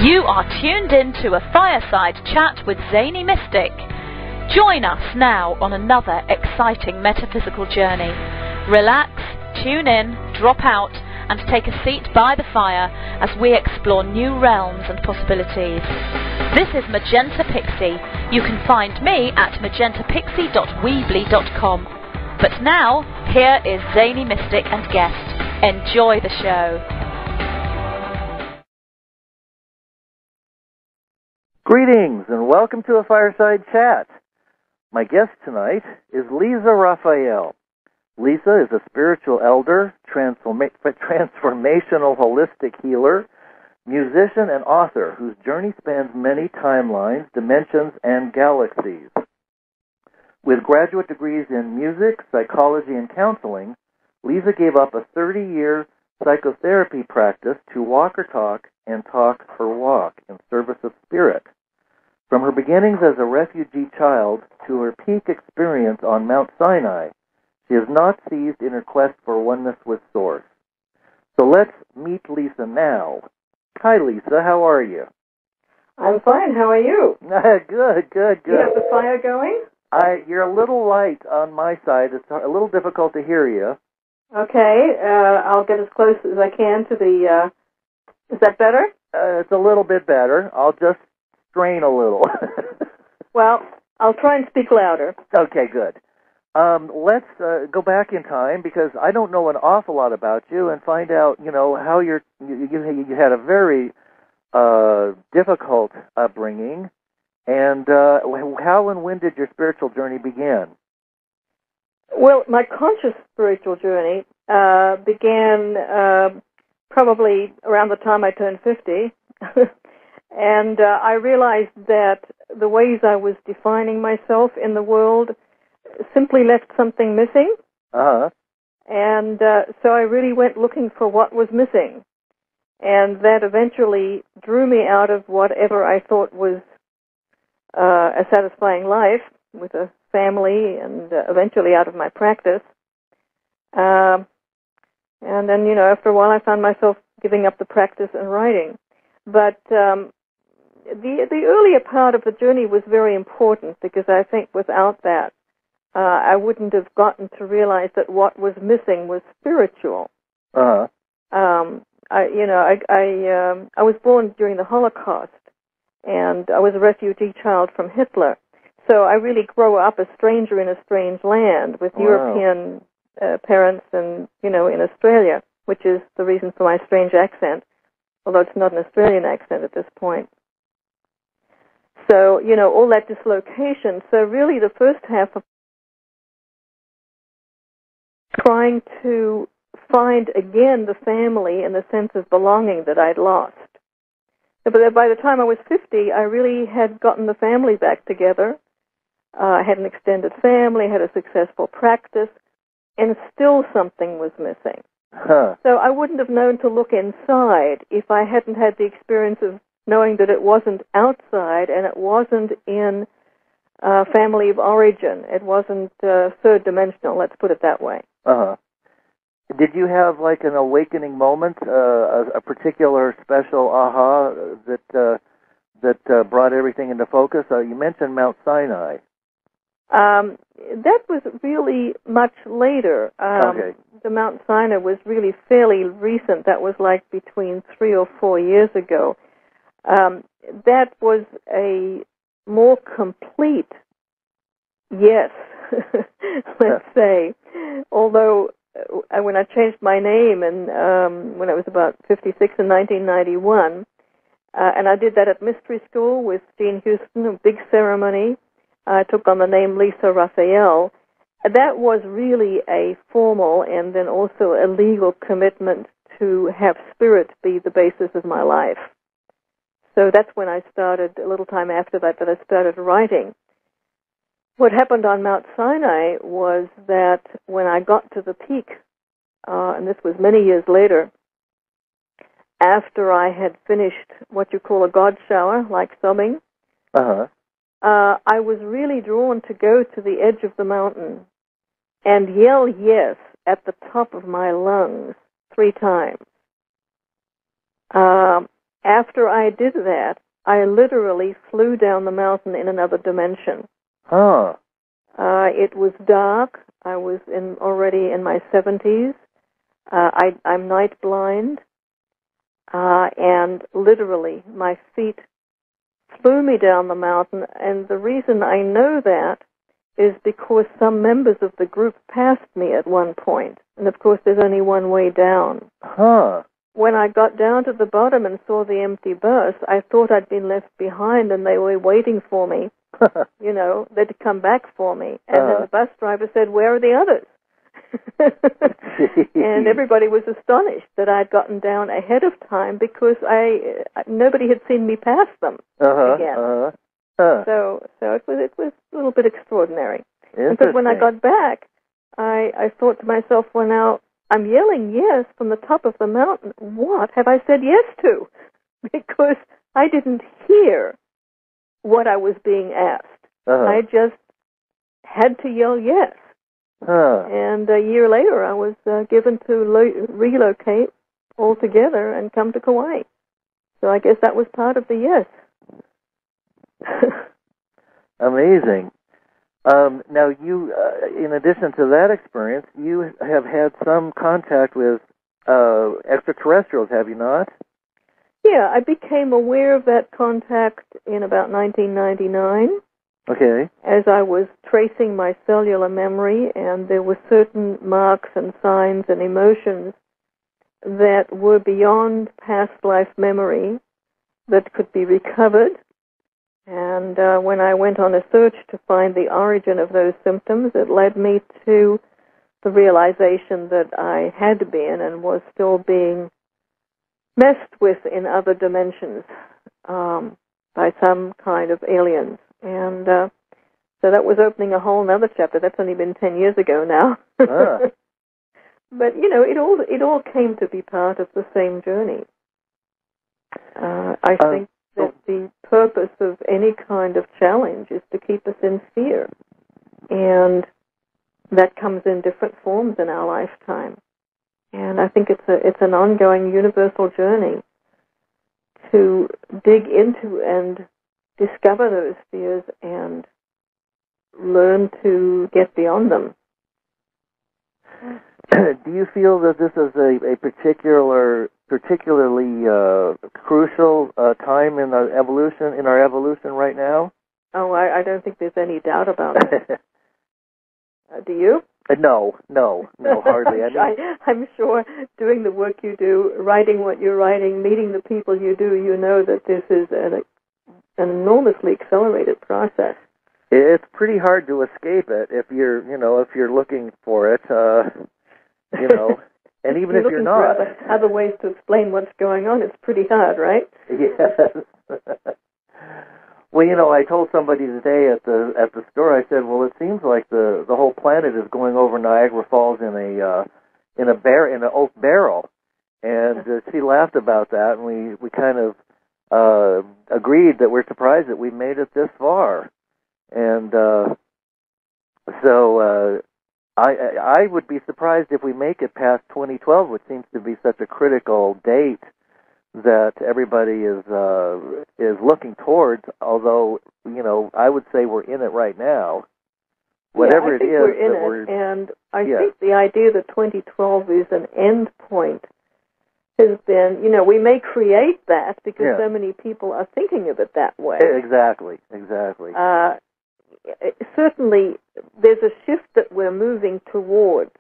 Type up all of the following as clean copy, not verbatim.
You are tuned in to a Fireside chat with Zany Mystic. Join us now on another exciting metaphysical journey. Relax, tune in, drop out, and take a seat by the fire as we explore new realms and possibilities. This is Magenta Pixie. You can find me at magentapixie.weebly.com. But now, here is Zany Mystic and guest. Enjoy the show. Greetings and welcome to a Fireside Chat. My guest tonight is LISA RAPHAEL. LISA is a spiritual elder, transformational holistic healer, musician, and author whose journey spans many timelines, dimensions, and galaxies. With graduate degrees in music, psychology, and counseling, LISA gave up a 30-year psychotherapy practice to walk her talk and talk her walk in service of spirit. From her beginnings as a refugee child to her peak experience on Mount Sinai, she has not ceased in her quest for oneness with Source. So let's meet LISA now. Hi, LISA. How are you? I'm fine. How are you? Good. You have the fire going? You're a little light on my side. It's a little difficult to hear you. Okay. I'll get as close as I can to the... is that better? It's a little bit better. I'll just strain a little. Well, I'll try and speak louder. Okay, good. Let's go back in time because I don't know an awful lot about you and find out, how you had a very difficult upbringing, and how and when did your spiritual journey begin? Well, my conscious spiritual journey began probably around the time I turned 50. And I realized that the ways I was defining myself in the world simply left something missing. Uh-huh. And so I really went looking for what was missing. And that eventually drew me out of whatever I thought was a satisfying life with a family and eventually out of my practice. And then, after a while I found myself giving up the practice and writing. But the earlier part of the journey was very important because I think without that, I wouldn't have gotten to realize that what was missing was spiritual. Uh-huh. I was born during the Holocaust, and I was a refugee child from Hitler. So I really grew up a stranger in a strange land with European parents and, in Australia, which is the reason for my strange accent, although it's not an Australian accent at this point. So, all that dislocation. So really the first half of trying to find again the family and the sense of belonging that I'd lost. But by the time I was 50, I really had gotten the family back together. I had an extended family, had a successful practice, and still something was missing. Huh. So I wouldn't have known to look inside if I hadn't had the experience of knowing that it wasn't outside and it wasn't in family of origin. It wasn't third dimensional, let's put it that way. Uh-huh. Did you have like an awakening moment, a particular special aha that brought everything into focus? You mentioned Mount Sinai. That was really much later. Okay. The Mount Sinai was really fairly recent. That was like between 3 or 4 years ago. That was a more complete yes, let's say. Although when I changed my name and when I was about 56 in 1991, and I did that at mystery school with Jean Houston, a big ceremony. I took on the name LISA RAPHAEL. That was really a formal and then also a legal commitment to have spirit be the basis of my life. So that's when I started, a little time after that I started writing. What happened on Mount Sinai was that when I got to the peak, and this was many years later, after I had finished what you call a God shower, like sobbing, I was really drawn to go to the edge of the mountain and yell yes at the top of my lungs 3 times. after I did that, I literally flew down the mountain in another dimension. Huh. It was dark. I was already in my 70s. I'm night blind. And literally, my feet flew me down the mountain. And the reason I know that is because some members of the group passed me at one point. And, of course, there's only one way down. Huh. When I got down to the bottom and saw the empty bus, I thought I'd been left behind and they were waiting for me. You know, they'd come back for me. And then the bus driver said, "Where are the others?" And everybody was astonished that I'd gotten down ahead of time because nobody had seen me pass them again. So it was a little bit extraordinary. But when I got back, I thought to myself, well, now I'm yelling yes from the top of the mountain. What have I said yes to? Because I didn't hear what I was being asked. I just had to yell yes. And a year later, I was given to relocate altogether and come to Kauai. So I guess that was part of the yes. Amazing. Now, you, in addition to that experience, you have had some contact with extraterrestrials, have you not? Yeah, I became aware of that contact in about 1999. Okay. As I was tracing my cellular memory, and there were certain marks and signs and emotions that were beyond past life memory that could be recovered. And when I went on a search to find the origin of those symptoms, it led me to the realization that I had been and was still being messed with in other dimensions by some kind of aliens. And so that was opening a whole other chapter. That's only been 10 years ago now. But, you know, it all came to be part of the same journey. I think that the purpose of any kind of challenge is to keep us in fear. And that comes in different forms in our lifetime. And I think it's an ongoing universal journey to dig into and discover those fears and learn to get beyond them. Do you feel that this is a particularly crucial time in our evolution right now? Oh, I don't think there's any doubt about it. Do you? No, hardly. I'm sure doing the work you do, writing what you're writing, meeting the people you do, you know that this is an enormously accelerated process. It's pretty hard to escape it if you're looking for it, and even if you're not. For other ways to explain what's going on, it's pretty hard, right? Yes. Well, I told somebody today at the store. I said, "Well, it seems like the whole planet is going over Niagara Falls in an oak barrel," and she laughed about that, and we kind of agreed that we're surprised that we made it this far, and so I would be surprised if we make it past 2012, which seems to be such a critical date that everybody is looking towards, although, I would say we're in it right now. Whatever I think it is. we're in it, and I think the idea that 2012 is an end point has been, we may create that because so many people are thinking of it that way. Exactly. Certainly, there's a shift that we're moving towards,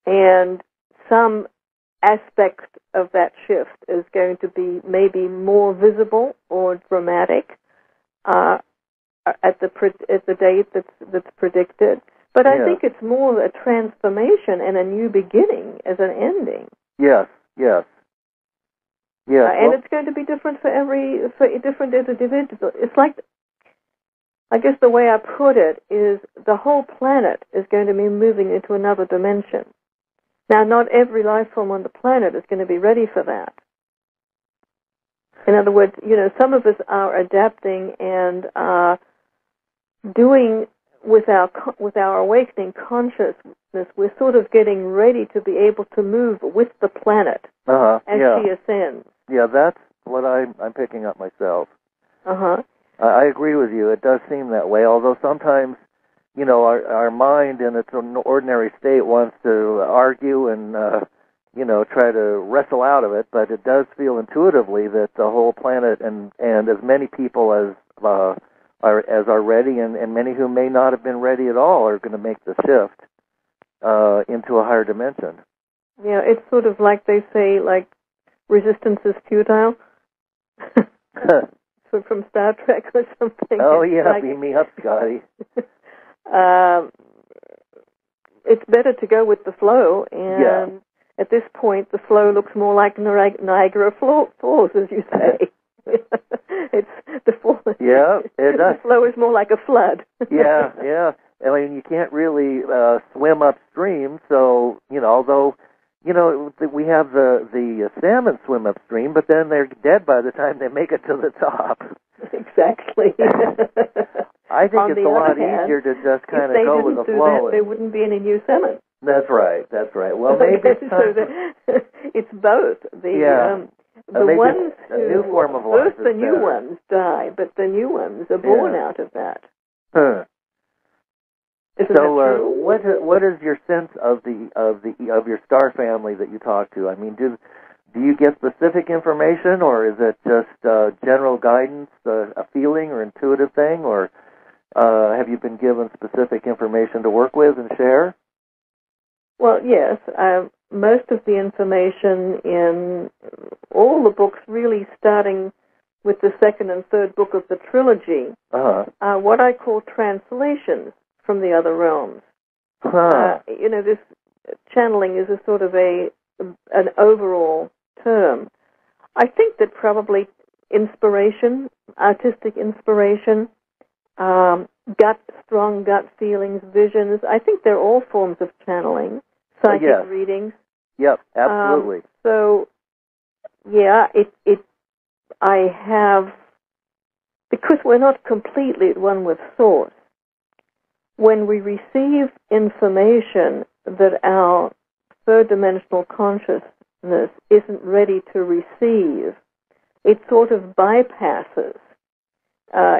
and some aspect of that shift is going to be maybe more visible or dramatic at the date that's predicted. But I think it's more a transformation and a new beginning as an ending. Yes. And it's going to be different for different individual. It's like, I guess the way I put it is the whole planet is going to be moving into another dimension. Now, not every life form on the planet is going to be ready for that. In other words, some of us are adapting and doing with our awakening consciousness. We're sort of getting ready to be able to move with the planet as she ascends. Yeah, what I'm picking up myself. Uh-huh. I agree with you. It does seem that way, although sometimes, our mind in its ordinary state wants to argue and, try to wrestle out of it, but it does feel intuitively that the whole planet and as many people as are ready and many who may not have been ready at all are going to make the shift into a higher dimension. Yeah, it's sort of like they say, like, resistance is futile. So from Star Trek or something. Oh, yeah, beam me up, Scotty. It's better to go with the flow, and at this point, the flow looks more like Niagara Falls, as you say. It's the flow. Yeah, it does. The flow is more like a flood. Yeah. I mean, you can't really swim upstream, so, although, we have the salmon swim upstream, but then they're dead by the time they make it to the top. Exactly. I think it's a lot easier to just kind of go with the flow. That, there wouldn't be any new salmon. That's right. Well, maybe it's time it's both. The ones a new form of life. First, the new ones die, but the new ones are born out of that. Huh. Isn't that true? What is your sense of your star family that you talk to? I mean, do you get specific information, or is it just general guidance, a feeling or intuitive thing, or have you been given specific information to work with and share? Well, yes. Most of the information in all the books, really starting with the second and third book of the trilogy, are what I call translations from the other realms. This channeling is a sort of an overall term. I think that probably inspiration, artistic inspiration, strong gut feelings, visions, I think they're all forms of channeling. Psychic readings. Yep, absolutely. I have, because we're not completely at one with Source, when we receive information that our third-dimensional consciousness isn't ready to receive, it sort of bypasses.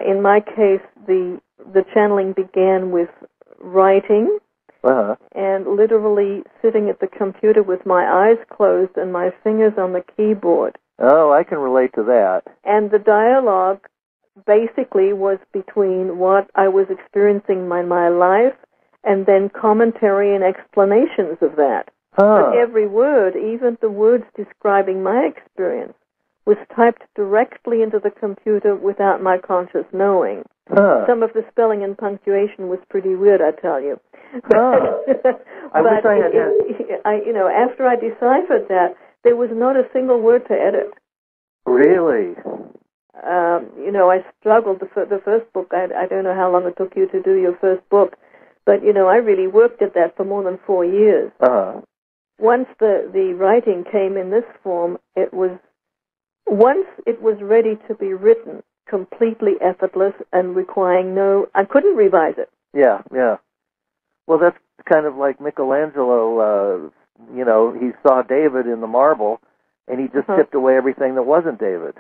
In my case, the channeling began with writing, and literally sitting at the computer with my eyes closed and my fingers on the keyboard. Oh, I can relate to that. And the dialogue basically was between what I was experiencing in my life and then commentary and explanations of that. But every word, even the words describing my experience, was typed directly into the computer without my conscious knowing. Some of the spelling and punctuation was pretty weird, I tell you. After I deciphered that, there was not a single word to edit. Really? I struggled. The first book, I don't know how long it took you to do your first book, but, I really worked at that for more than 4 years. Once the writing came in this form, once it was ready to be written, completely effortless and requiring I couldn't revise it. Yeah. Well, that's kind of like Michelangelo, he saw David in the marble, and he just tipped away everything that wasn't David.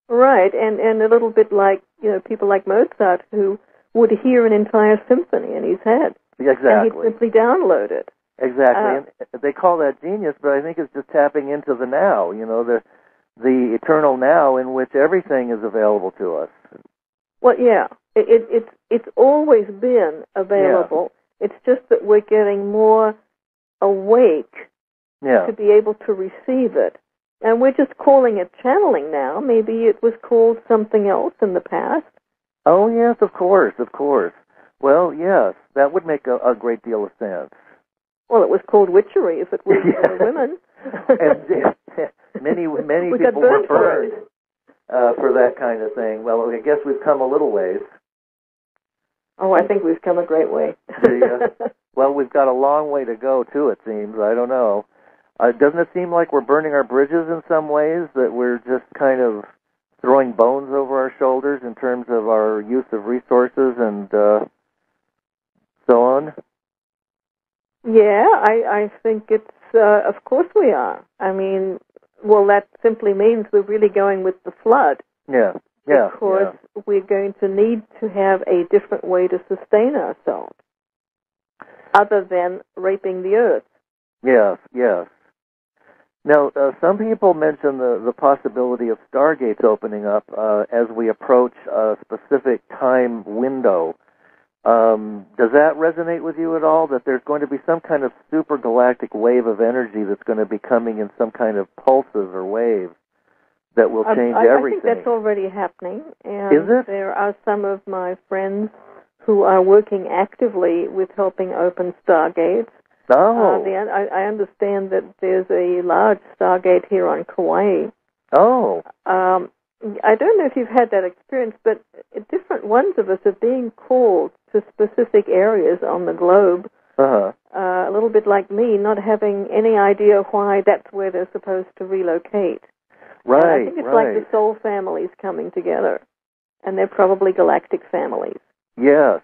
Right, and a little bit like, people like Mozart who would hear an entire symphony in his head. Exactly. And he'd simply download it. Exactly. And they call that genius, but I think it's just tapping into the now, the eternal now in which everything is available to us. Well, yeah. It's always been available. Yeah. It's just that we're getting more awake to be able to receive it. And we're just calling it channeling now. Maybe it was called something else in the past. Oh, yes, of course. Well, yes, that would make a great deal of sense. Well, it was called witchery if it was women. And many people were burned for that kind of thing. Well, I guess we've come a little ways. Oh, I think we've come a great way. Well, we've got a long way to go, too, it seems. I don't know. Doesn't it seem like we're burning our bridges in some ways, that we're just kind of throwing bones over our shoulders in terms of our use of resources and so on? Yeah, I think it's, of course we are. I mean, Well, that simply means we're really going with the flood. Yeah. Because we're going to need to have a different way to sustain ourselves other than raping the earth. Yes. Now, some people mention the possibility of stargates opening up as we approach a specific time window. Does that resonate with you at all, that there's going to be some kind of supergalactic wave of energy that's going to be coming in some kind of pulses or waves that will change everything? I think that's already happening. And is it? There are some of my friends who are working actively with helping open stargates. Oh. I understand that there's a large stargate here on Kauai. Oh. I don't know if you've had that experience, but different ones of us are being called to specific areas on the globe. A little bit like me, not having any idea why that's where they're supposed to relocate. Right, I think it's like the soul families coming together, and they're probably galactic families. Yes.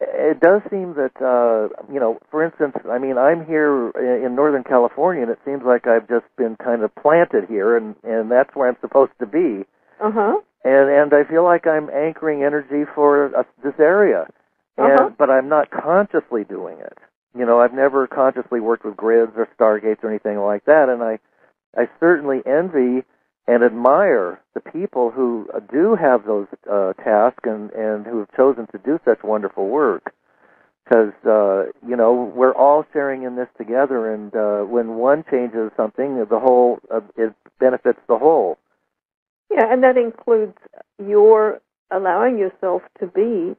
It does seem that, for instance, I mean, I'm here in Northern California, and it seems like I've just been kind of planted here, and that's where I'm supposed to be. And I feel like I'm anchoring energy for this area, but I'm not consciously doing it. I've never consciously worked with grids or stargates or anything like that, and I certainly envy and admire the people who do have those tasks and who have chosen to do such wonderful work. Because, we're all sharing in this together, and when one changes something, the whole, it benefits the whole. Yeah, and that includes your allowing yourself to be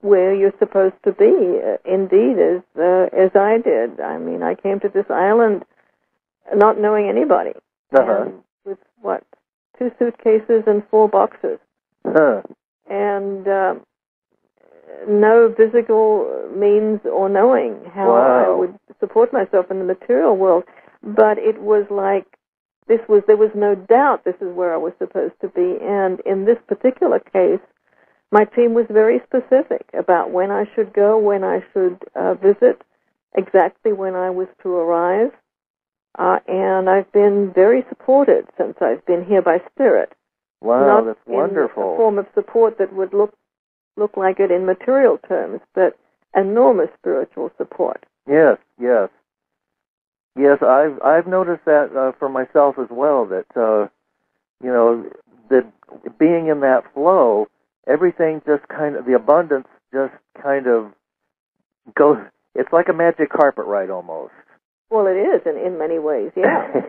where you're supposed to be, indeed, as I did. I mean, I came to this island not knowing anybody. With, 2 suitcases and 4 boxes. And no physical means or knowing how I would support myself in the material world. But it was like, there was no doubt this is where I was supposed to be. And in this particular case, my team was very specific about when I should go, when I should visit, exactly when I was to arrive. And I've been very supported since I've been here by Spirit. Wow, Not that's wonderful. In a form of support that would look like it in material terms, but enormous spiritual support. Yes. I've noticed that for myself as well. That that being in that flow, everything just kind of, the abundance just kind of goes. It's like a magic carpet ride almost. Well, it is in many ways, yeah.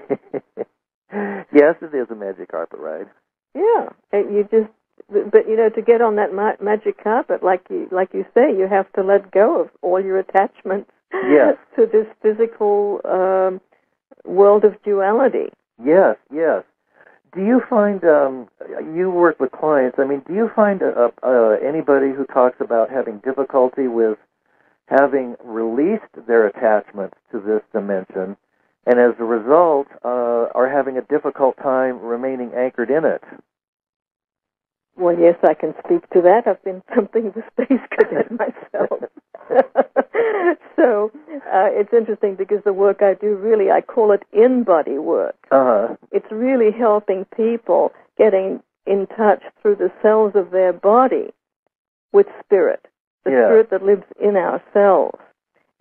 Yes, it is a magic carpet ride. Yeah, but to get on that magic carpet, like you say, you have to let go of all your attachments to this physical world of duality. Yes. Do you find you work with clients? I mean, do you find anybody who talks about having difficulty with having released their attachments to this dimension, and as a result are having a difficult time remaining anchored in it? Well, yes, I can speak to that. I've been something of a space cadet myself. So it's interesting because the work I do, really, I call it in-body work. It's really helping people getting in touch through the cells of their body with spirit. The spirit that lives in our cells.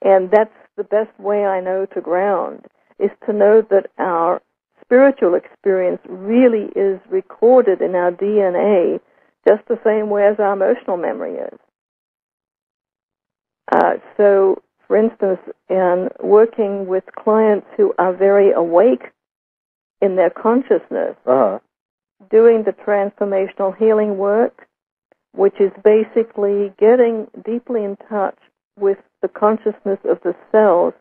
And that's the best way I know to ground, is to know that our spiritual experience really is recorded in our DNA just the same way as our emotional memory is. So, for instance, in working with clients who are very awake in their consciousness, doing the transformational healing work, which is basically getting deeply in touch with the consciousness of the cells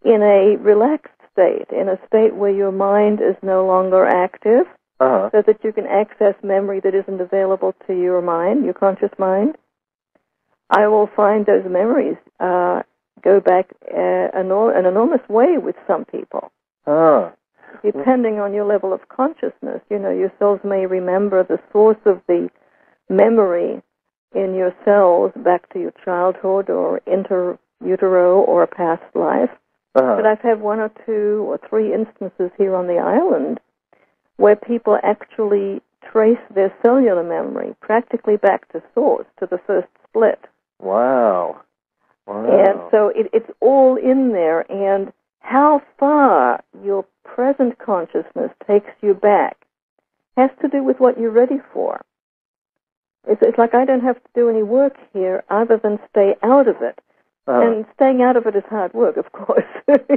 in a relaxed state, in a state where your mind is no longer active, so that you can access memory that isn't available to your mind, your conscious mind. I will find those memories go back an enormous way with some people. Depending on your level of consciousness, your cells may remember the source of the memory in your cells back to your childhood or inter-utero or a past life. But I've had 1 or 2 or 3 instances here on the island where people actually trace their cellular memory practically back to source, to the first split. Wow. Wow. And so it's all in there, and how far your present consciousness takes you back has to do with what you're ready for. It's like I don't have to do any work here other than stay out of it. And staying out of it is hard work, of course. It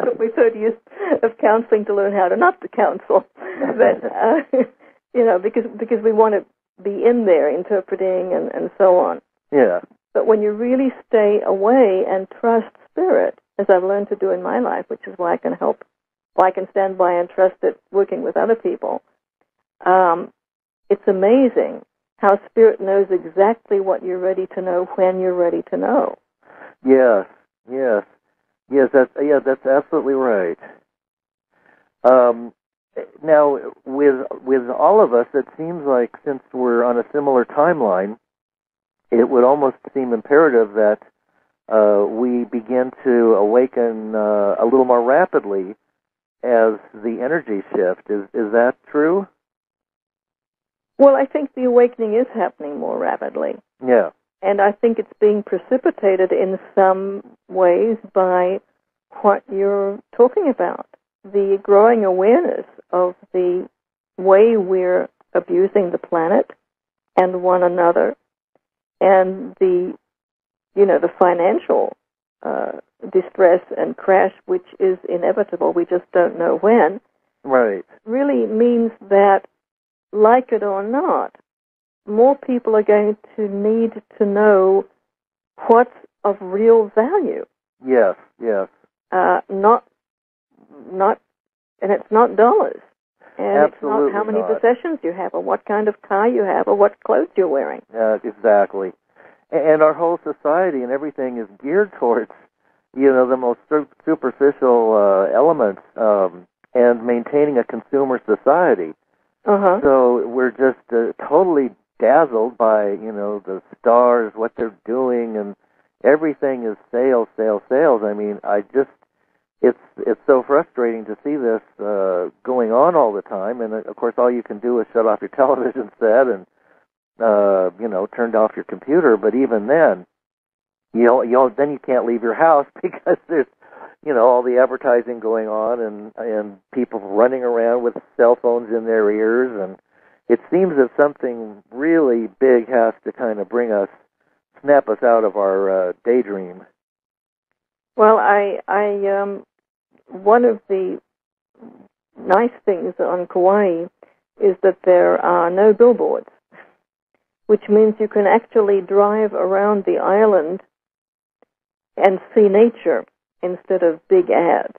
took me 30 years of counseling to learn how to not to counsel. But, because we want to be in there interpreting and so on. Yeah. But when you really stay away and trust spirit, as I've learned to do in my life, which is why I can help, why I can stand by and trust it working with other people, it's amazing how spirit knows exactly what you're ready to know when you're ready to know. Yes. That's absolutely right. Now, with all of us, it seems like since we're on a similar timeline, it would almost seem imperative that we begin to awaken a little more rapidly as the energy shift. Is that true? Well, I think the awakening is happening more rapidly. Yeah. And I think it's being precipitated in some ways by what you're talking about, the growing awareness of the way we're abusing the planet and one another, and the financial distress and crash, which is inevitable, we just don't know when, right, really means that, like it or not, more people are going to need to know what's of real value. Yes. And it's not dollars. And Absolutely it's not how many not. possessions you have, or what kind of car you have, or what clothes you're wearing. Exactly. And our whole society and everything is geared towards, the most superficial elements and maintaining a consumer society. Uh-huh. So we're just totally dazzled by, the stars, what they're doing, and everything is sales. I mean, it's so frustrating to see this going on all the time. And of course, all you can do is shut off your television set and turn off your computer. But even then, then you can't leave your house because there's all the advertising going on and people running around with cell phones in their ears, and it seems that something really big has to kind of snap us out of our daydream. Well, one of the nice things on Kauai is that there are no billboards, which means you can actually drive around the island and see nature instead of big ads.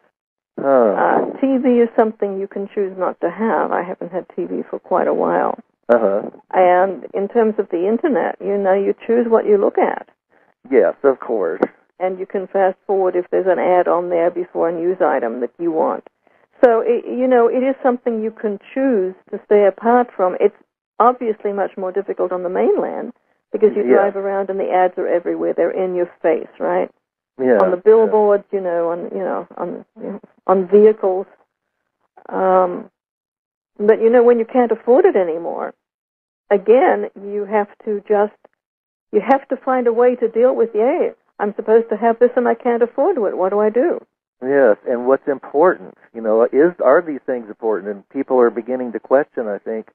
TV is something you can choose not to have. I haven't had TV for quite a while. Uh-huh. And in terms of the Internet, you choose what you look at. Yes, of course. And you can fast forward if there's an ad on there before a news item that you want. So, it is something you can choose to stay apart from. It's obviously much more difficult on the mainland because you drive around and the ads are everywhere. They're in your face, right? Yeah. On the billboards, on vehicles. But when you can't afford it anymore, again, you have to find a way to deal with, I'm supposed to have this and I can't afford it. What do I do? Yes, and what's important, are these things important? And people are beginning to question, I think,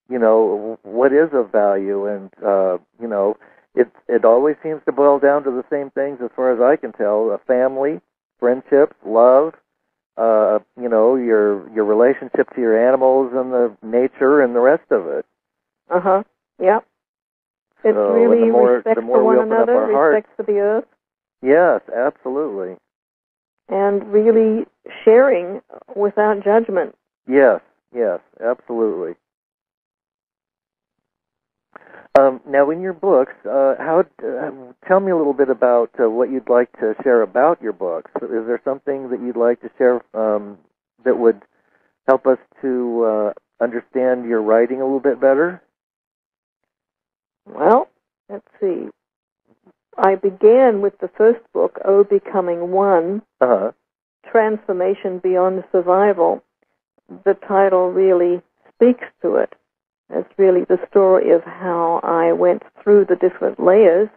what is of value? And, it always seems to boil down to the same things as far as I can tell: a family, friendship, love, your relationship to your animals and the nature and the rest of it. Uh-huh, yeah. It's So, really respect for one another, respect for the earth. Yes, absolutely. And really sharing without judgment. Yes, absolutely. Now, in your books, tell me a little bit about what you'd like to share about your books. Is there something that you'd like to share that would help us to understand your writing a little bit better? Well, let's see. I began with the first book, Oh, Becoming One, Uh-huh. Transformation Beyond Survival, the title really speaks to it. It's really the story of how I went through the different layers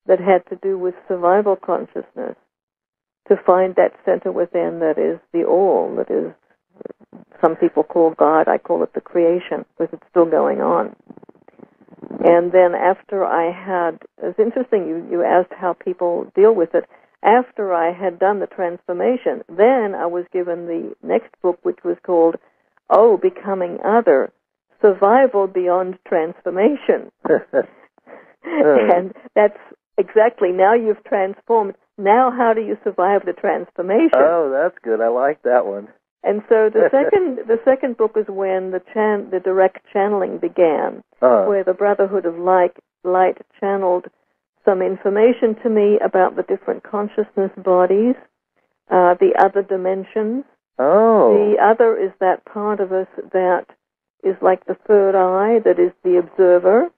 that had to do with survival consciousness to find that center within that is the all, that is, some people call God, I call it the creation, because it's still going on. And then after I had, it's interesting, you asked how people deal with it. After I had done the transformation, then I was given the next book, which was called, Becoming Other, Survival Beyond Transformation. And that's exactly, now you've transformed. Now how do you survive the transformation? Oh, that's good. I like that one. And so the second book is when the direct channeling began, where the Brotherhood of Light channeled some information to me about the different consciousness bodies, the other dimensions. Oh. The other is that part of us that is like the third eye, that is the observer,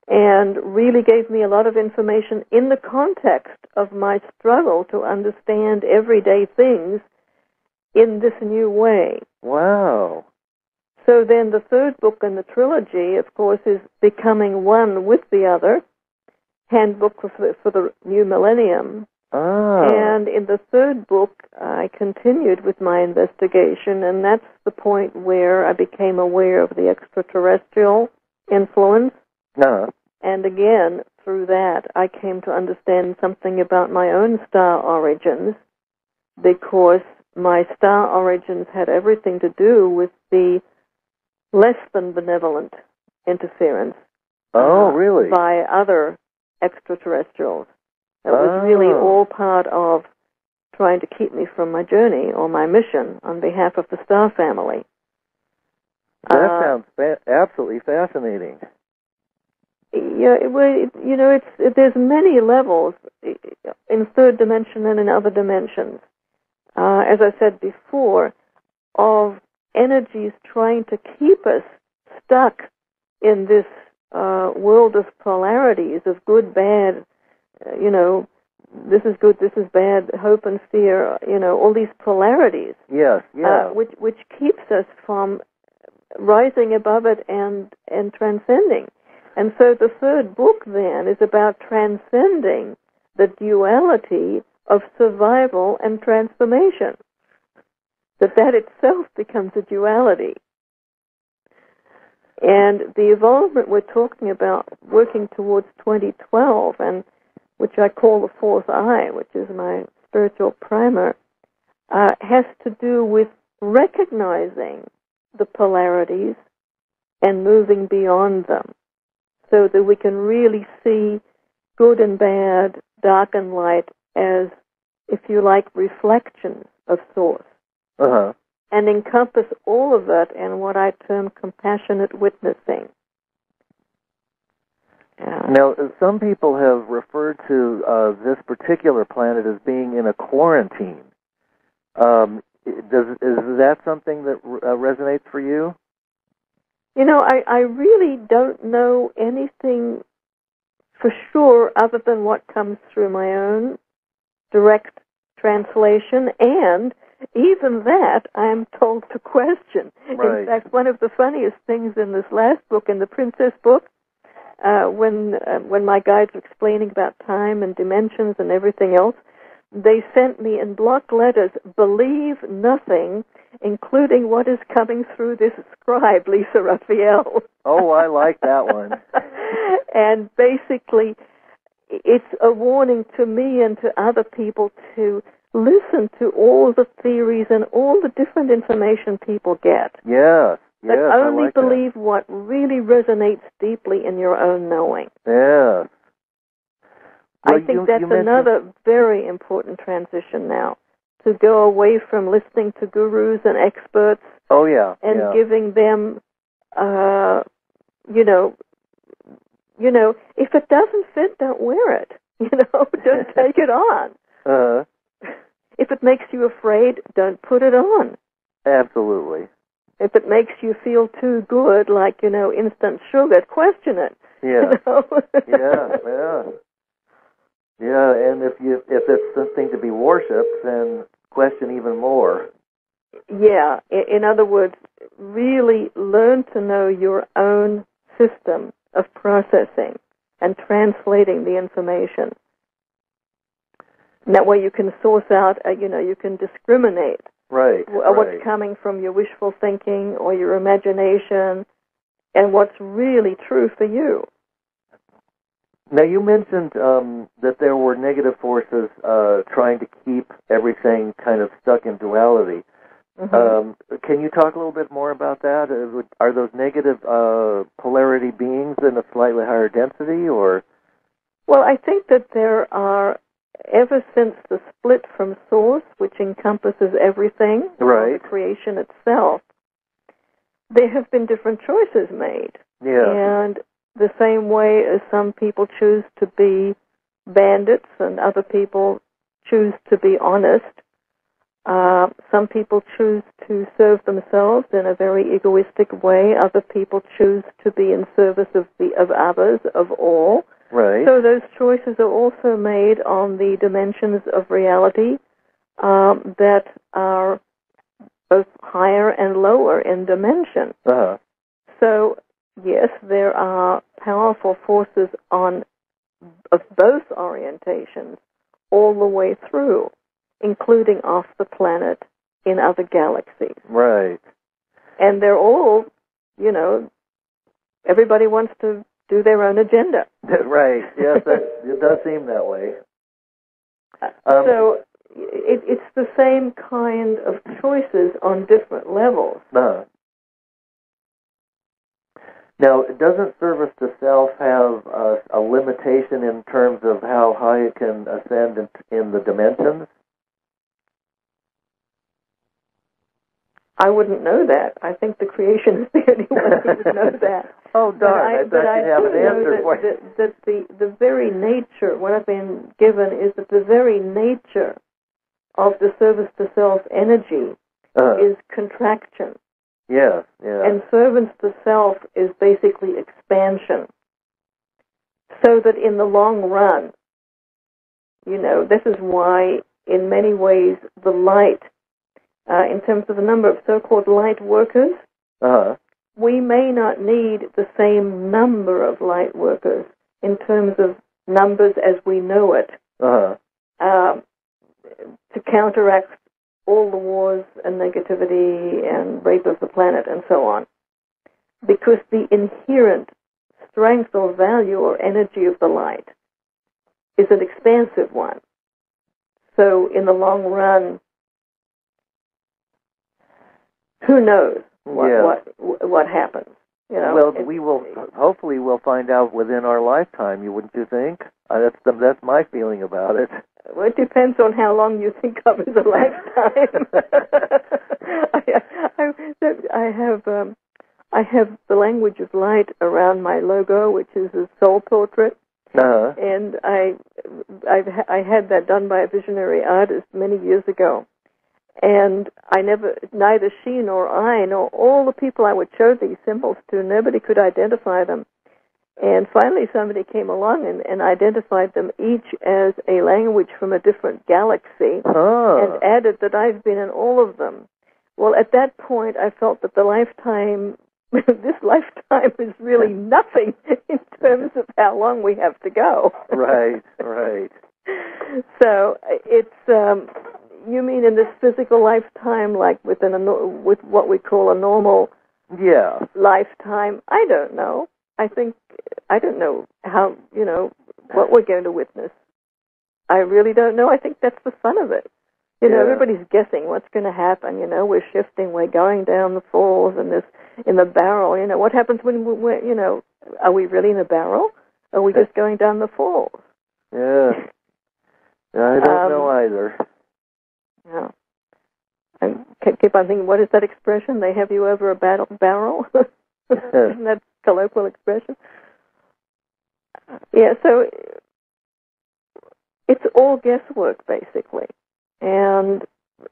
and really gave me a lot of information in the context of my struggle to understand everyday things in this new way. Wow. So then the third book in the trilogy, of course, is Becoming One with the Other, Handbook for the New Millennium. And in the third book, I continued with my investigation, and that's the point where I became aware of the extraterrestrial influence. And again, through that, I came to understand something about my own star origins, because my star origins had everything to do with the less than benevolent interference. Really? By other extraterrestrials. It was really all part of trying to keep me from my journey or my mission on behalf of the star family. That sounds absolutely fascinating. Yeah, there's many levels in third dimension and in other dimensions. As I said before, of energies trying to keep us stuck in this world of polarities, of good, bad, this is good, this is bad, hope and fear, all these polarities. Yes, yeah. Which keeps us from rising above it and transcending. And so the third book then is about transcending the duality of survival and transformation. That itself becomes a duality. And the evolvement we're talking about, working towards 2012, and which I call the fourth eye, which is my spiritual primer, has to do with recognizing the polarities and moving beyond them, so that we can really see good and bad, dark and light as, if you like, reflections of Source. And encompass all of it in what I term compassionate witnessing. Now, some people have referred to this particular planet as being in a quarantine. Is that something that resonates for you? I really don't know anything for sure other than what comes through my own direct translation, and even that I'm told to question. Right. In fact, one of the funniest things in this last book, in the Princess book, when my guides were explaining about time and dimensions and everything else, they sent me in block letters, "Believe nothing, including what is coming through this scribe, LISA RAPHAEL." Oh, I like that one. And basically, it's a warning to me and to other people to listen to all the theories and all the different information people get. Yes. But only believe what really resonates deeply in your own knowing. Yes. Well, I think that's another very important transition now, to go away from listening to gurus and experts. Oh, yeah. And giving them, if it doesn't fit, don't wear it. Don't take it on. If it makes you afraid, don't put it on. Absolutely. If it makes you feel too good, like, instant sugar, question it. Yeah. Yeah, and if it's something to be worshipped, then question even more. Yeah. In other words, really learn to know your own system of processing and translating the information. And that way you can source out, you can discriminate what's coming from your wishful thinking or your imagination and what's really true for you. Now, you mentioned that there were negative forces trying to keep everything kind of stuck in duality. Mm-hmm. Can you talk a little bit more about that? Are those negative polarity beings in a slightly higher density, or? Well, I think that there are, ever since the split from Source, which encompasses everything, the creation itself, there have been different choices made. Yeah. And the same way as some people choose to be bandits and other people choose to be honest, some people choose to serve themselves in a very egoistic way. Other people choose to be in service of others, of all. Right. So those choices are also made on the dimensions of reality that are both higher and lower in dimension. Uh-huh. So, yes, there are powerful forces of both orientations all the way through, including off the planet in other galaxies. Right. And they're all, everybody wants to do their own agenda. Right. Yes, it does seem that way. So it's the same kind of choices on different levels. Uh-huh. Now, doesn't service to self have a limitation in terms of how high it can ascend in the dimensions? I wouldn't know that. I think the creation is the only one who would know that. Oh, darn. I thought you'd have an answer for you. That the very nature, what I've been given, is that the very nature of the service to self energy is contraction. Yes, yeah. And service to self is basically expansion. So that in the long run, this is why, in many ways, the light, in terms of the number of so-called light workers, we may not need the same number of light workers in terms of numbers as we know it to counteract all the wars and negativity and rape of the planet and so on. Because the inherent strength or value or energy of the light is an expansive one. So in the long run, who knows what happens? Well, hopefully we'll find out within our lifetime. Wouldn't you think? That's my feeling about it. Well, it depends on how long you think of as a lifetime. I have the language of light around my logo, which is a soul portrait, and I had that done by a visionary artist many years ago. And neither she nor I nor all the people I would show these symbols to, nobody could identify them. And finally somebody came along and identified them each as a language from a different galaxy and added that I've been in all of them. Well, at that point I felt that this lifetime is really nothing in terms of how long we have to go. Right. So it's... You mean in this physical lifetime, like with what we call a normal lifetime? I don't know. I don't know how, what we're going to witness. I really don't know. I think that's the fun of it. Everybody's guessing what's going to happen. We're shifting, we're going down the falls and in the barrel. What happens when we're, are we really in a barrel? Or are we just going down the falls? Yeah. I don't know either. Yeah. I keep on thinking, what is that expression? They have you over a barrel? Isn't that a colloquial expression? Yeah, so it's all guesswork, basically. And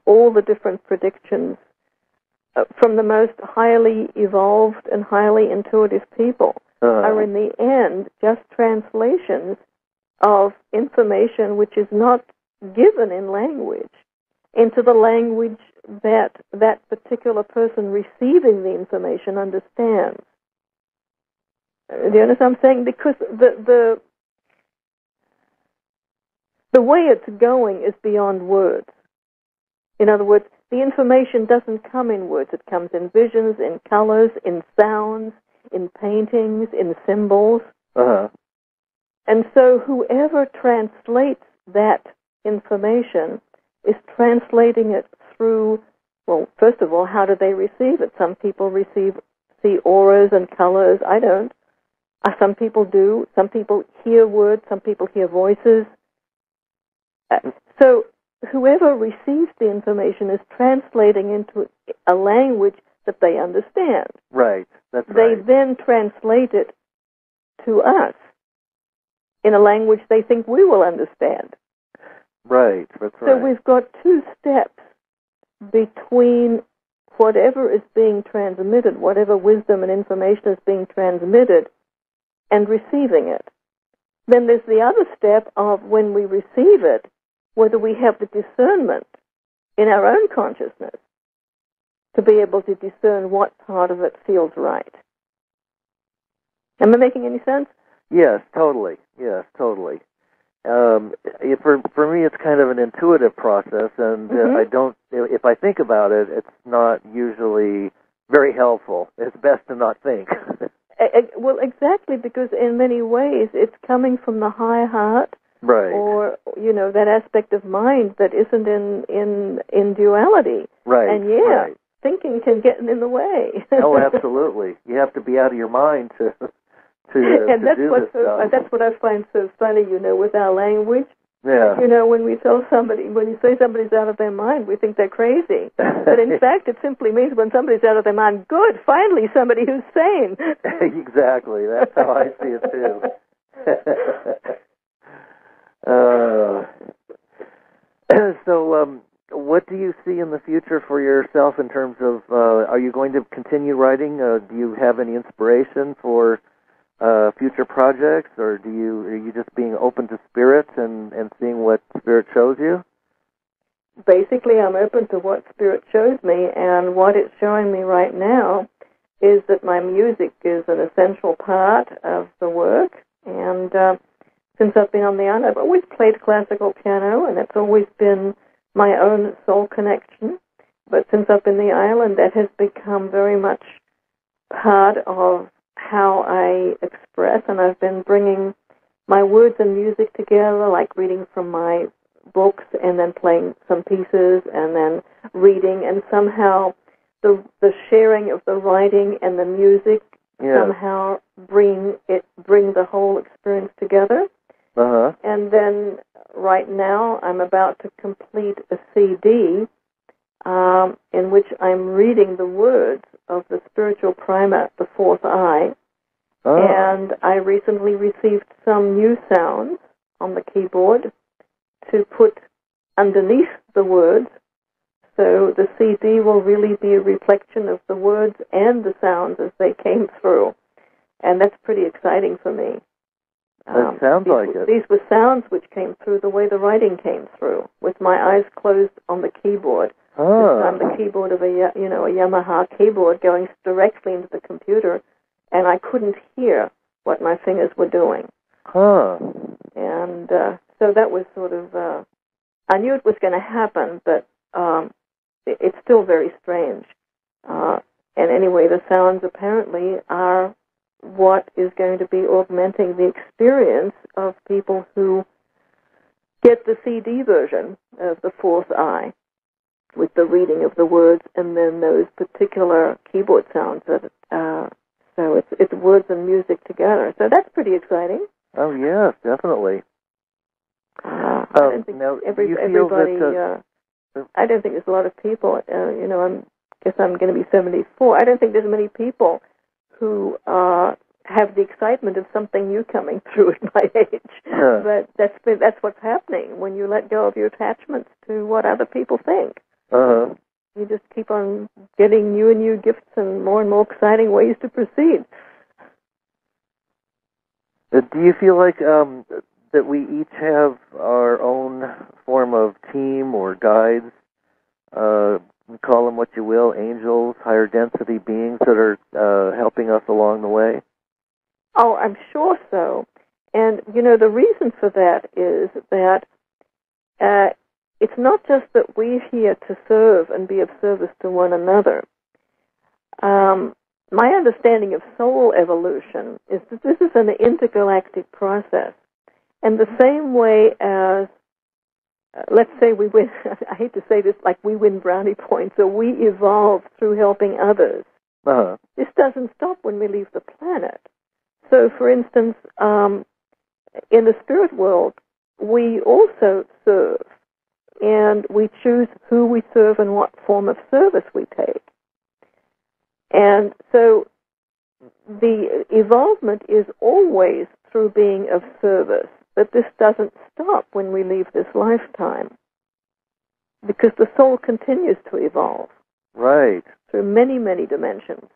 all the different predictions from the most highly evolved and highly intuitive people are in the end just translations of information which is not given in language into the language that particular person receiving the information understands. Do you understand what I'm saying? Because the way it's going is beyond words. In other words, the information doesn't come in words. It comes in visions, in colors, in sounds, in paintings, in symbols. Uh-huh. And so whoever translates that information is translating it through, well, first of all, how do they receive it? Some people see auras and colors. I don't. Some people do. Some people hear words. Some people hear voices. So whoever receives the information is translating into a language that they understand. Right. That's right. They then translate it to us in a language they think we will understand. Right. That's right. So we've got two steps between whatever is being transmitted, whatever wisdom and information is being transmitted, and receiving it. Then there's the other step of when we receive it, whether we have the discernment in our own consciousness to be able to discern what part of it feels right. Am I making any sense? Yes, totally. Yes, totally. For me, it's kind of an intuitive process, and I don't. If I think about it, it's not usually very helpful. It's best to not think. Well, exactly, because in many ways it's coming from the high heart, right? Or that aspect of mind that isn't in duality, right? And right. Thinking can get in the way. Oh, absolutely. You have to be out of your mind to and that's do what this stuff. That's what I find so funny, with our language. Yeah. When we tell somebody, when you say somebody's out of their mind, we think they're crazy. But in fact, it simply means when somebody's out of their mind, good, finally somebody who's sane. Exactly. That's how I see it too. So, what do you see in the future for yourself in terms of, are you going to continue writing? Do you have any inspiration for future projects, or are you just being open to spirit and seeing what spirit shows you? Basically, I'm open to what spirit shows me, and what it's showing me right now is that my music is an essential part of the work. And since I've been on the island, I've always played classical piano, and it's always been my own soul connection. But since I've been on the island, that has become very much part of how I express, and I've been bringing my words and music together, like reading from my books and then playing some pieces and then reading, and somehow the sharing of the writing and the music somehow bring the whole experience together. Uh-huh. And then right now I'm about to complete a CD in which I'm reading the words of the spiritual primer, the fourth eye. Oh. And I recently received some new sounds on the keyboard to put underneath the words. So the CD will really be a reflection of the words and the sounds as they came through. And that's pretty exciting for me. That sounds like it. These were sounds which came through the way the writing came through, with my eyes closed on the keyboard. Oh. On the keyboard of a Yamaha keyboard going directly into the computer, and I couldn't hear what my fingers were doing. Huh. And so that was sort of, I knew it was going to happen, but it's still very strange. And anyway, the sounds apparently are what is going to be augmenting the experience of people who get the CD version of the fourth eye, with the reading of the words and then those particular keyboard sounds. So it's words and music together. So that's pretty exciting. Oh yes, definitely. I don't think everybody. I don't think there's a lot of people. I guess I'm going to be 74. I don't think there's many people who have the excitement of something new coming through at my age. But that's what's happening when you let go of your attachments to what other people think. Uh-huh. You just keep on getting new and new gifts and more exciting ways to proceed. Do you feel like that we each have our own form of team or guides call them what you will, angels, higher density beings that are helping us along the way? Oh, I'm sure so. And, the reason for that is that it's not just that we're here to serve and be of service to one another. My understanding of soul evolution is that this is an intergalactic process. And the same way as, let's say we win, I hate to say this, like we win brownie points, or we evolve through helping others. Uh-huh. This doesn't stop when we leave the planet. So, for instance, in the spirit world, we also serve, and we choose who we serve and what form of service we take. And so the evolvement is always through being of service, but this doesn't stop when we leave this lifetime, because the soul continues to evolve. Right. Through many, many dimensions.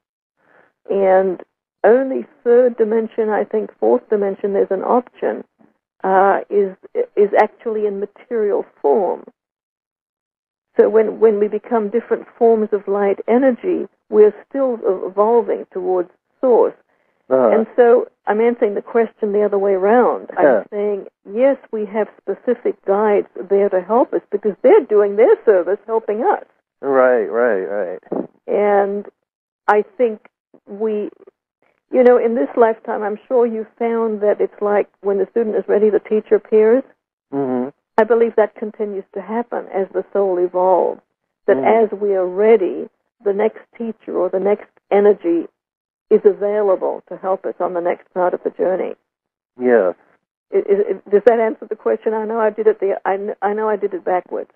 And only third dimension, I think fourth dimension, there's an option, is actually in material form. So when we become different forms of light energy, we're still evolving towards source. Uh-huh. And so I'm answering the question the other way around. Yeah. I'm saying, yes, we have specific guides there to help us because they're doing their service helping us. Right. And I think we, in this lifetime, I'm sure you found that it's like when the student is ready, the teacher appears. Mm-hmm. I believe that continues to happen as the soul evolves, that as we are ready, the next teacher or the next energy is available to help us on the next part of the journey. Yes. Does that answer the question? I know I did it. I know I did it backwards.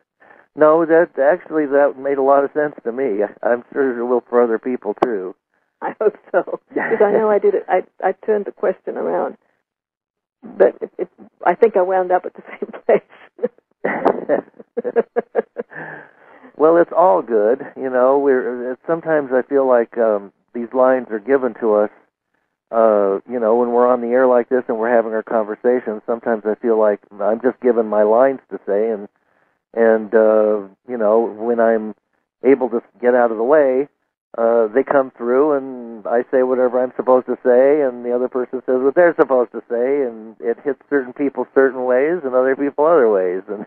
No, that made a lot of sense to me. I'm sure it will for other people too. I hope so, because I know I did it. I turned the question around, but I think I wound up at the same place. Well, it's all good. Sometimes I feel like these lines are given to us. When we're on the air like this and we're having our conversations, sometimes I feel like I'm just given my lines to say, and when I'm able to get out of the way, they come through and I say whatever I'm supposed to say, and the other person says what they're supposed to say, and it hits certain people certain ways and other people other ways, and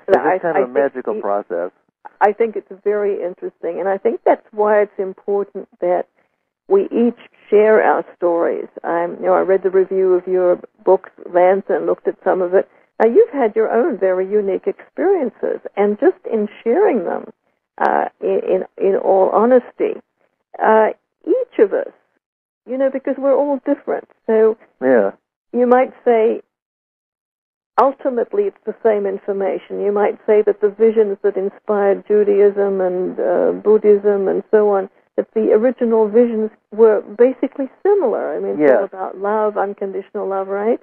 it's kind of a magical process. I think it's very interesting, and I think that's why it's important that we each share our stories. I read the review of your book, Lance, and looked at some of it. Now, you've had your own very unique experiences, and just in sharing them, in all honesty, each of us, because we're all different. So yeah. You might say, ultimately, it's the same information. You might say that the visions that inspired Judaism and Buddhism and so on, that the original visions were basically similar. I mean, it's all about love, unconditional love, right?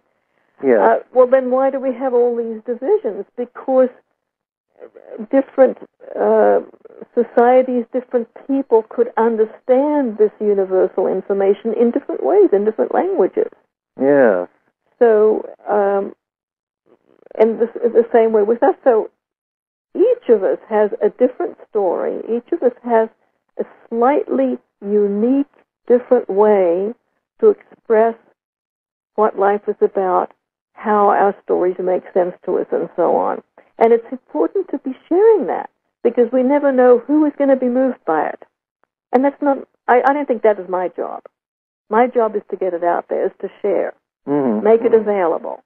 Yeah. Well, then why do we have all these divisions? Because different societies, different people could understand this universal information in different ways, in different languages. Yeah. So, and the same way with us. So each of us has a different story. Each of us has a slightly unique, different way to express what life is about, how our stories make sense to us, and so on. And it's important to be sharing that, because we never know who is going to be moved by it. And that's not, I don't think that is my job. My job is to get it out there, is to share, make it available.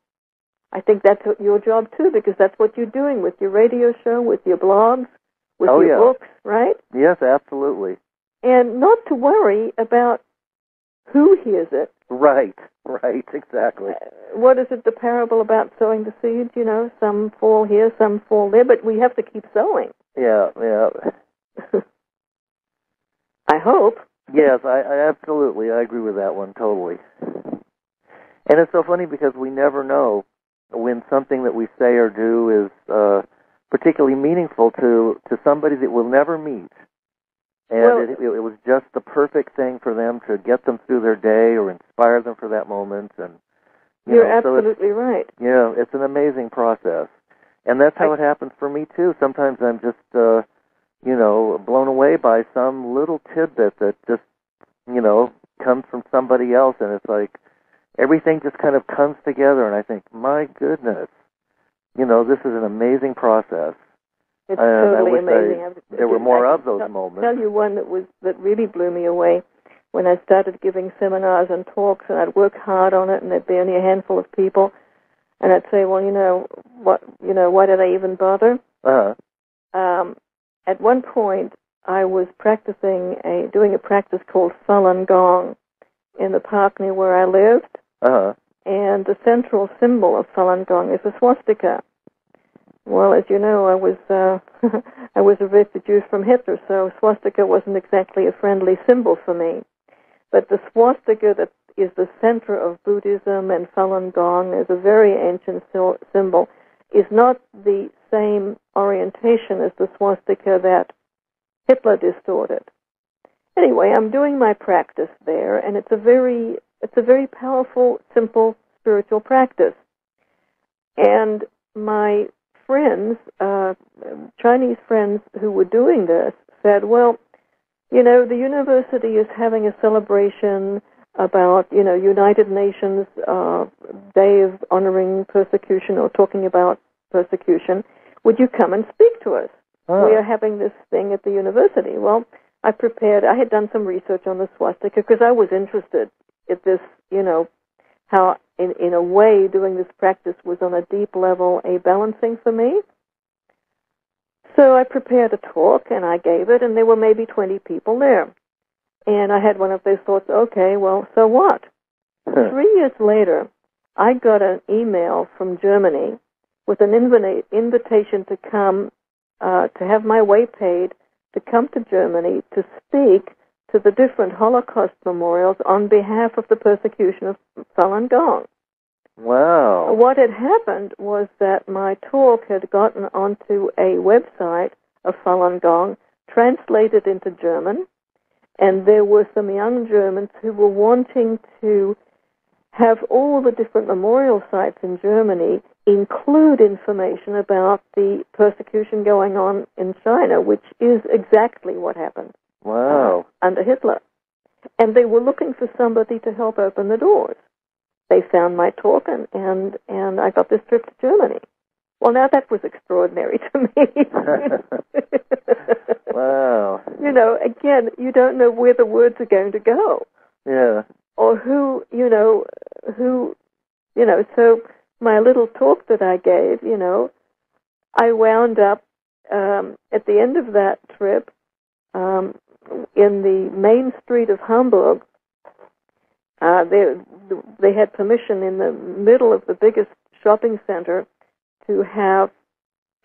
I think that's your job, too, because that's what you're doing with your radio show, with your blogs, with your books, right? Yes, absolutely. And not to worry about who hears it. Right, exactly. What is it, the parable about sowing the seeds? Some fall here, some fall there, but we have to keep sowing. Yeah. I hope. Yes, I absolutely. I agree with that one totally. And it's so funny because we never know when something that we say or do is particularly meaningful to somebody that we'll never meet. And it was just the perfect thing for them to get them through their day or inspire them for that moment. And you're absolutely right. Yeah, it's an amazing process. And that's how it happens for me, too. Sometimes I'm just, blown away by some little tidbit that just, comes from somebody else, and it's like everything just kind of comes together, and I think, my goodness, this is an amazing process. It's totally amazing. There were more of those moments. I'll tell you one that really blew me away. When I started giving seminars and talks, and I'd work hard on it, and there'd be only a handful of people, and I'd say, well, why did I even bother? At one point, I was doing a practice called Falun Gong in the park near where I lived, and the central symbol of Falun Gong is a swastika. Well, as you know, I was I was a refugee from Hitler, so swastika wasn't exactly a friendly symbol for me. But the swastika that is the center of Buddhism and Falun Gong is a very ancient symbol, is not the same orientation as the swastika that Hitler distorted. Anyway, I'm doing my practice there, and it's a very powerful, simple spiritual practice. And my friends, Chinese friends who were doing this, said, well, the university is having a celebration about, United Nations Day of Honoring Persecution or talking about persecution. Would you come and speak to us? We are having this thing at the university. Well, I had done some research on the swastika because I was interested in this, how in a way doing this practice was on a deep level a balancing for me. So I prepared a talk and I gave it, and there were maybe 20 people there. And I had one of those thoughts, okay, well, so what? 3 years later, I got an email from Germany with an invitation to come, to have my way paid, to come to Germany to speak to the different Holocaust memorials on behalf of the persecution of Falun Gong. Wow. What had happened was that my talk had gotten onto a website of Falun Gong, translated into German, and there were some young Germans who were wanting to have all the different memorial sites in Germany include information about the persecution going on in China, which is exactly what happened. Wow. Under Hitler. And they were looking for somebody to help open the doors. They found my talk, and I got this trip to Germany. Well, now that was extraordinary to me. Wow. Again, you don't know where the words are going to go. Yeah. Or so my little talk that I gave, I wound up at the end of that trip in the main street of Hamburg. They had permission in the middle of the biggest shopping center to have,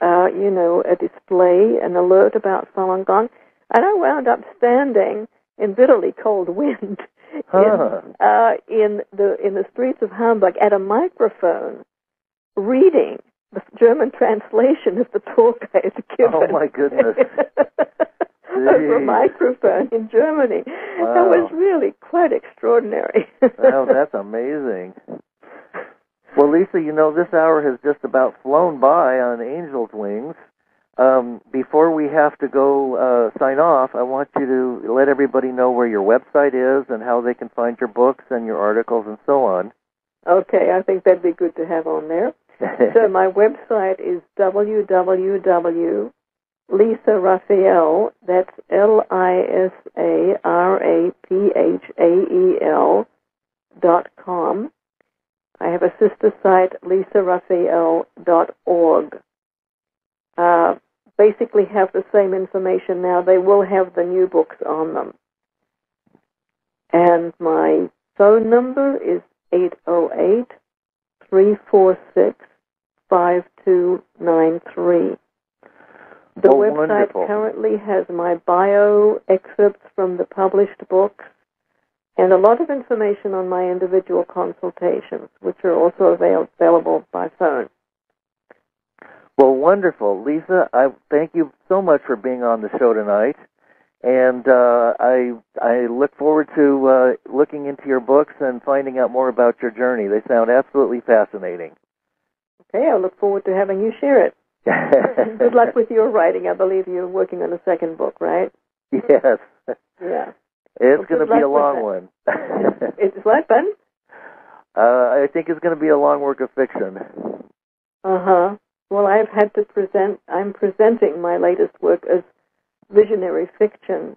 a display, an alert about Falun Gong. And I wound up standing in bitterly cold wind in the streets of Hamburg at a microphone reading the German translation of the talk I had given. Oh, my goodness. Over a microphone in Germany. Wow. That was really quite extraordinary. Wow, that's amazing. Well, Lisa, this hour has just about flown by on angel's wings. Before we have to go sign off, I want you to let everybody know where your website is and how they can find your books and your articles and so on. Okay, I think that'd be good to have on there. So my website is www.LISA RAPHAEL, that's LISARAPHAEL.com. I have a sister site, LISARAPHAEL.org. Basically have the same information now. They will have the new books on them. And my phone number is 808-346-5293. The website wonderful. Currently has my bio, excerpts from the published books, and a lot of information on my individual consultations, which are also available by phone. Well, wonderful. Lisa, I thank you so much for being on the show tonight, and I look forward to looking into your books and finding out more about your journey. They sound absolutely fascinating. Okay, I look forward to having you share it. Good luck with your writing. I believe you're working on a second book, right? Yes. Yeah. It's going to be a long one. It's what, Ben? I think it's going to be a long work of fiction. Uh-huh. Well, I'm presenting my latest work as visionary fiction,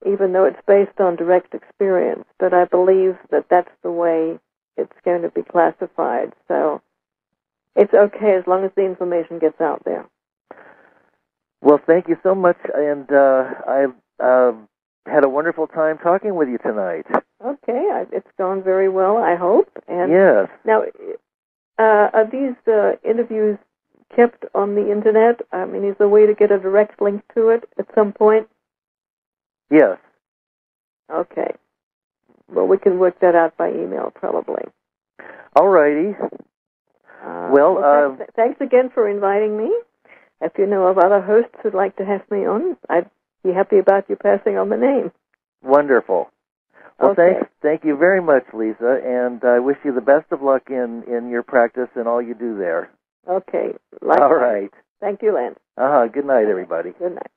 even though it's based on direct experience. But I believe that that's the way it's going to be classified. So it's okay as long as the information gets out there. Well, thank you so much, and I've had a wonderful time talking with you tonight. Okay, it's gone very well, I hope. And yes. Now, are these interviews kept on the Internet? I mean, is there a way to get a direct link to it at some point? Yes. Okay. Well, we can work that out by email, probably. All righty. Thanks again for inviting me. If you know of other hosts who'd like to have me on, I'd be happy about you passing on the name. Wonderful. Well, okay. Thank you very much, Lisa, and I wish you the best of luck in your practice and all you do there. Okay. Likewise. All right. Thank you, Lance. Good night, everybody. Good night.